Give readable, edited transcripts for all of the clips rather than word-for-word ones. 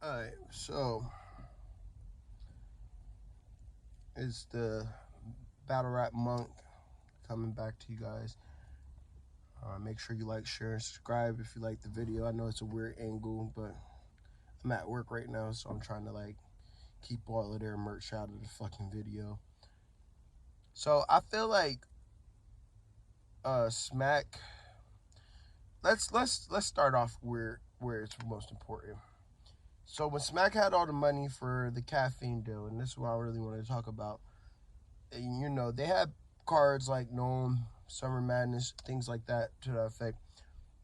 Alright, so it's the Battle Rap Monk coming back to you guys. Make sure you like, share, and subscribe if you like the video. I know it's a weird angle, but I'm at work right now, so I'm trying to keep all of their merch out of the fucking video. So I feel like Smack. Let's start off where it's most important. So when Smack had all the money for the caffeine deal, and this is what I really want to talk about. They had cards like Gnome, Summer Madness, things like that to that effect.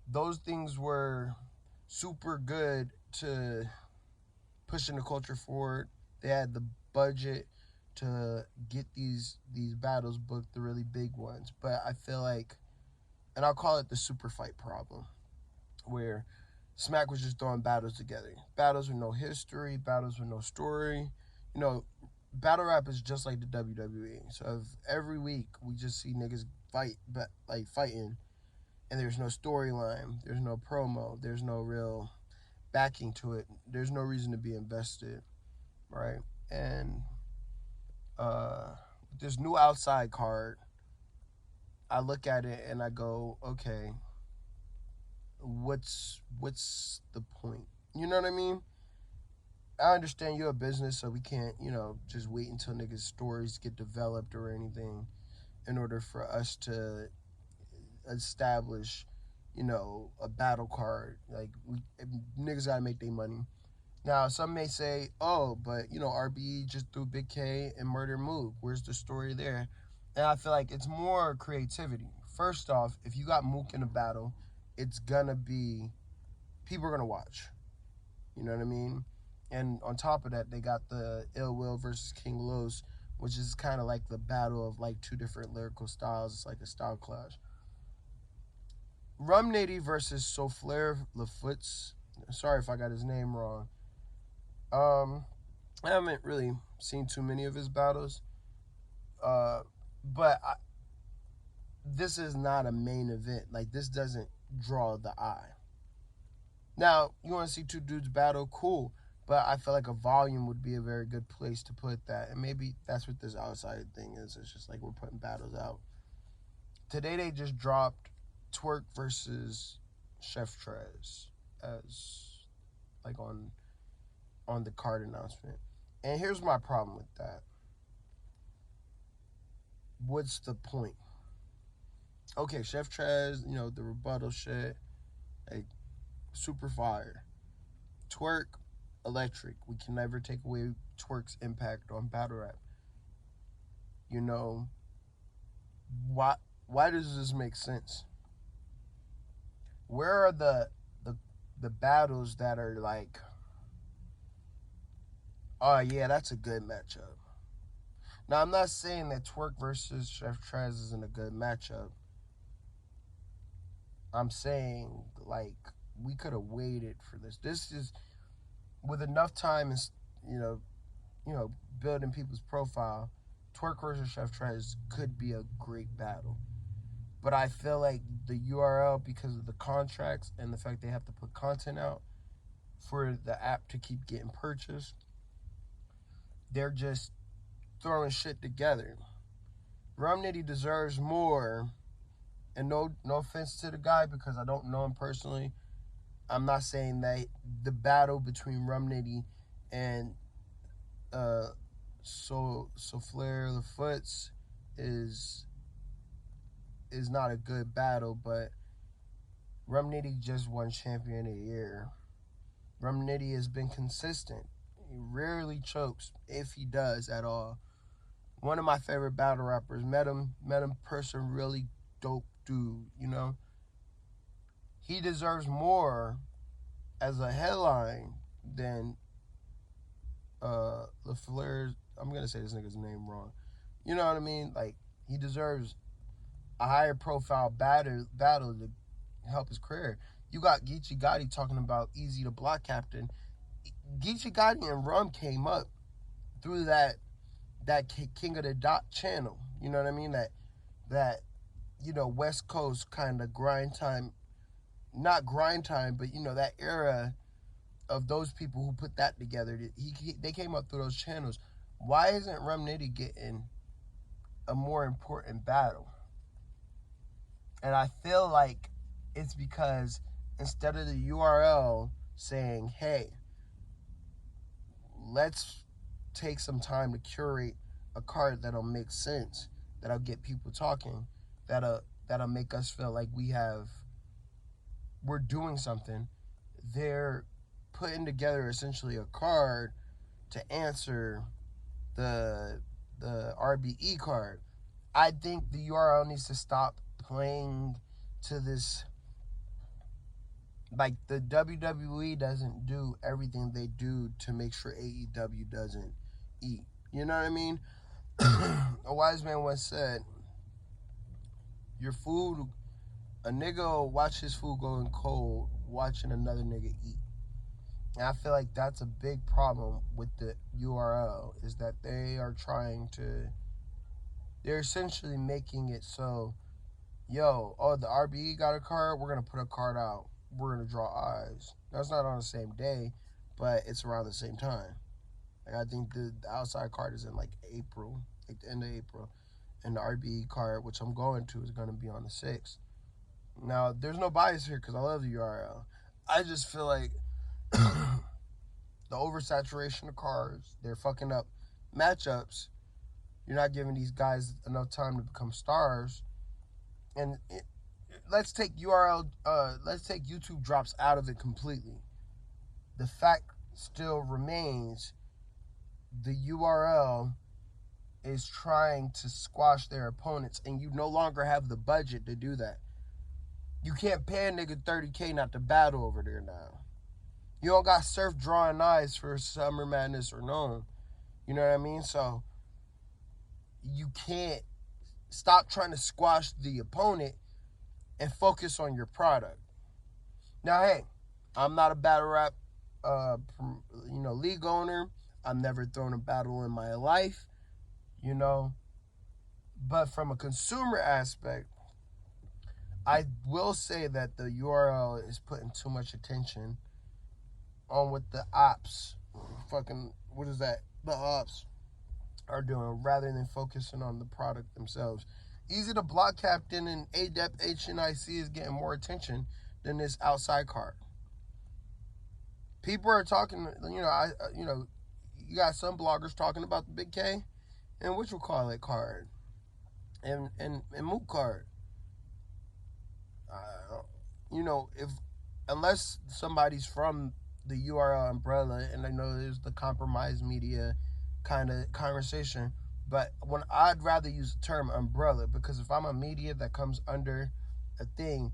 Those things were super good to pushing the culture forward. They had the budget to get these battles booked, the really big ones. But I feel like, and I'll call it the super fight problem, where Smack was just throwing battles together. Battles with no history, battles with no story. You know, battle rap is just like the WWE. So if every week we just see niggas fight, but like fighting, and there's no storyline, there's no promo, there's no real backing to it. There's no reason to be invested, right? And this new outside card, I look at it and I go, okay, what's the point? You know what I mean? I understand you're a business, so we can't, just wait until niggas' stories get developed or anything in order for us to establish, a battle card. Like niggas gotta make their money. Now, some may say, oh, but RBE just threw Big K and Murder Mook. Where's the story there? And I feel like it's more creativity. First off, if you got Mook in a battle, it's gonna be people are gonna watch. You know what I mean? And on top of that, they got the Ill Will versus King Los, which is kind of like the battle of like two different lyrical styles. It's like a style clash. Rum Nitty versus Soflair Lafoots. Sorry if I got his name wrong. I haven't really seen too many of his battles, but this is not a main event. Like, this doesn't draw the eye. Now, you want to see two dudes battle? Cool. But I feel like a volume would be a very good place to put that. And maybe that's what this outside thing is. It's just like we're putting battles out. Today they just dropped Twerk versus Chef Trez as like on the card announcement. And here's my problem with that. What's the point? Okay, Chef Trez, the rebuttal shit, like super fire. Twerk, electric. We can never take away Twerk's impact on battle rap. Why does this make sense? Where are the battles that are like, oh yeah, that's a good matchup? Now, I'm not saying that Twerk versus Chef Trez isn't a good matchup. I'm saying, like, we could have waited for this. This is with enough time and building people's profile. Twerk versus Chef Trez could be a great battle, but I feel like the URL, because of the contracts and the fact they have to put content out for the app to keep getting purchased, they're just throwing shit together. Rum Nitty deserves more, and no offense to the guy because I don't know him personally. I'm not saying that the battle between Rum Nitty and Flair Lafoots is not a good battle, but Rum Nitty just won Champion of the Year. Rum Nitty has been consistent. He rarely chokes, if he does at all. One of my favorite battle rappers. Met him person, really dope dude, He deserves more as a headline than LaFleur's. I'm going to say this nigga's name wrong. You know what I mean? Like, he deserves a higher profile battle to help his career. You got Geechee Gotti talking about Easy the Block Captain. Geechee Gotti and Rum came up through that King of the Dot channel. You know what I mean? That West Coast kind of grind time, not grind time, but that era of those people who put that together. They came up through those channels. Why isn't Rum Nitty getting a more important battle? And I feel like it's because instead of the URL saying, hey, let's take some time to curate a card that'll make sense, that'll get people talking, that'll make us feel like we're doing something. They're putting together essentially a card to answer the RBE card. I think the URL needs to stop playing to this. Like, the WWE doesn't do everything they do to make sure AEW doesn't eat. You know what I mean? A wise man once said, your food, a nigga will watch his food going cold watching another nigga eat. And I feel like that's a big problem with the URL, is that they're essentially making it so, the RBE got a card, we're going to put a card out. We're going to draw eyes. That's not on the same day, but it's around the same time. Like, I think the outside card is in like April, like the end of April. And the RBE card, which I'm going to, is going to be on the 6th. Now, there's no bias here because I love the URL. I just feel like the oversaturation of cards, they're fucking up matchups. You're not giving these guys enough time to become stars. And let's take YouTube drops out of it completely. The fact still remains, the URL is trying to squash their opponents, and you no longer have the budget to do that. You can't pay a nigga $30K not to battle over there now. You don't got Surf drawing eyes for Summer Madness or no. You know what I mean? So you can't stop trying to squash the opponent and focus on your product. Now, hey, I'm not a battle rap, league owner. I've never thrown a battle in my life, But from a consumer aspect, I will say that the URL is putting too much attention on what the ops, the ops are doing, rather than focusing on the product themselves. Easy to Block Captain and Adept HNIC is getting more attention than this outside card. People are talking, you got some bloggers talking about the Big K and card and Mook card. Unless somebody's from the URL umbrella, and I know there's the compromised media kind of conversation, but when I'd rather use the term umbrella, because if I'm a media that comes under a thing,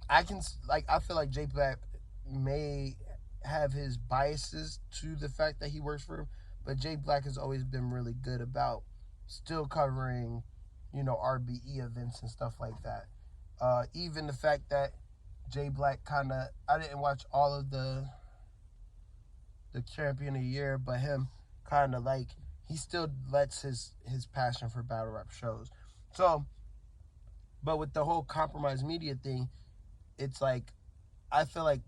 I feel like Jay Black may have his biases to the fact that he works for him, but Jay Black has always been really good about still covering, RBE events and stuff like that. Even the fact that Jay Black I didn't watch all of the Champion of the Year, but him he still lets his passion for battle rap shows. So, but with the whole compromised media thing, it's like, I feel like,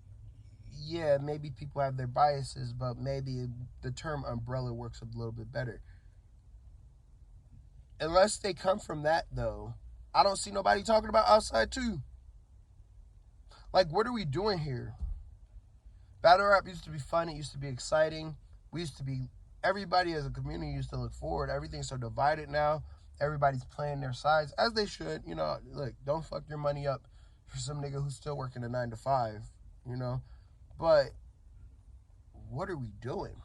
yeah, maybe people have their biases, but maybe the term umbrella works a little bit better. Unless they come from that, though, I don't see nobody talking about outside too. Like, what are we doing here? Battle rap used to be fun. It used to be exciting. Everybody as a community used to look forward. Everything's so divided now. Everybody's playing their sides, as they should. Look, don't fuck your money up for some nigga who's still working a 9 to 5, But what are we doing?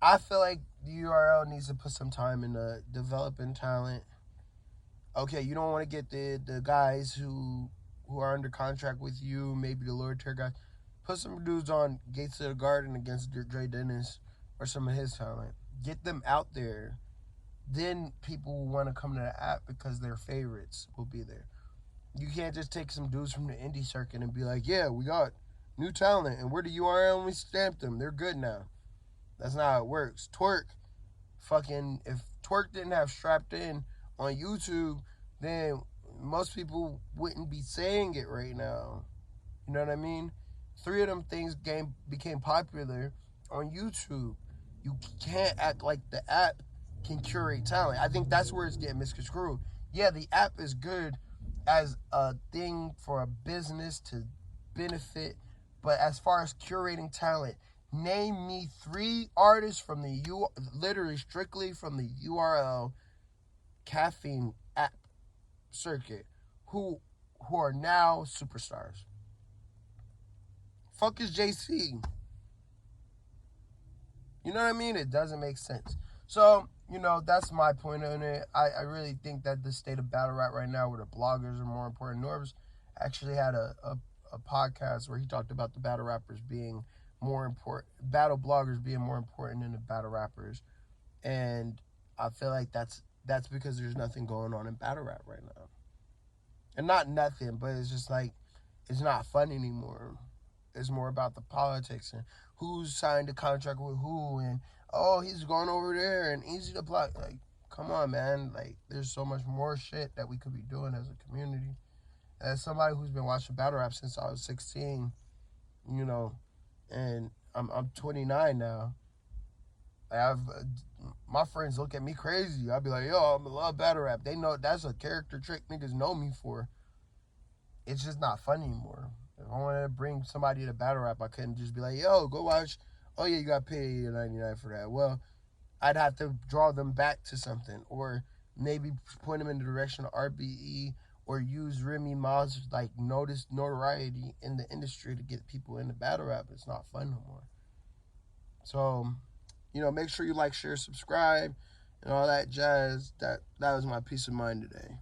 I feel like the URL needs to put some time into developing talent. Okay, you don't want to get the guys who are under contract with you, maybe the lower tier guys. Put some dudes on Gates of the Garden against Dre Dennis or some of his talent. Get them out there. Then people will want to come to the app because their favorites will be there. You can't just take some dudes from the indie circuit and be like, yeah, we got new talent, and we're the URL and we stamped them. They're good now. That's not how it works. Twerk, if Twerk didn't have Strapped In on YouTube, then most people wouldn't be saying it right now. You know what I mean? 3 of them things became popular on YouTube. You can't act like the app can curate talent. I think that's where it's getting misconstrued. Yeah, the app is good as a thing for a business to benefit, but as far as curating talent, name me 3 artists from the literally strictly from the URL caffeine app circuit who are now superstars. Fuck is JC? You know what I mean? It doesn't make sense. So, that's my point on it. I really think that the state of battle rap right now, where the bloggers are more important. Norbs actually had a podcast where he talked about the battle rappers being more important, battle bloggers being more important than the battle rappers. And I feel like that's because there's nothing going on in battle rap right now. And not nothing, but it's just like, it's not fun anymore. It's more about the politics and who's signed a contract with who, and oh, he's going over there and easy to block. Like, come on, man. Like, there's so much more shit that we could be doing as a community. As somebody who's been watching battle rap since I was 16, and I'm 29 now. My friends look at me crazy. I'll be like, yo, I'm a love battle rap. They know that's a character trick niggas know me for. It's just not fun anymore. If I wanted to bring somebody to battle rap, I couldn't just be like, yo, go watch. Oh, yeah, you got paid $99 for that. Well, I'd have to draw them back to something, or maybe point them in the direction of RBE, or use Remy Ma's notoriety in the industry to get people into battle rap. It's not fun no more. So, make sure you like, share, subscribe, and all that jazz. That was my peace of mind today.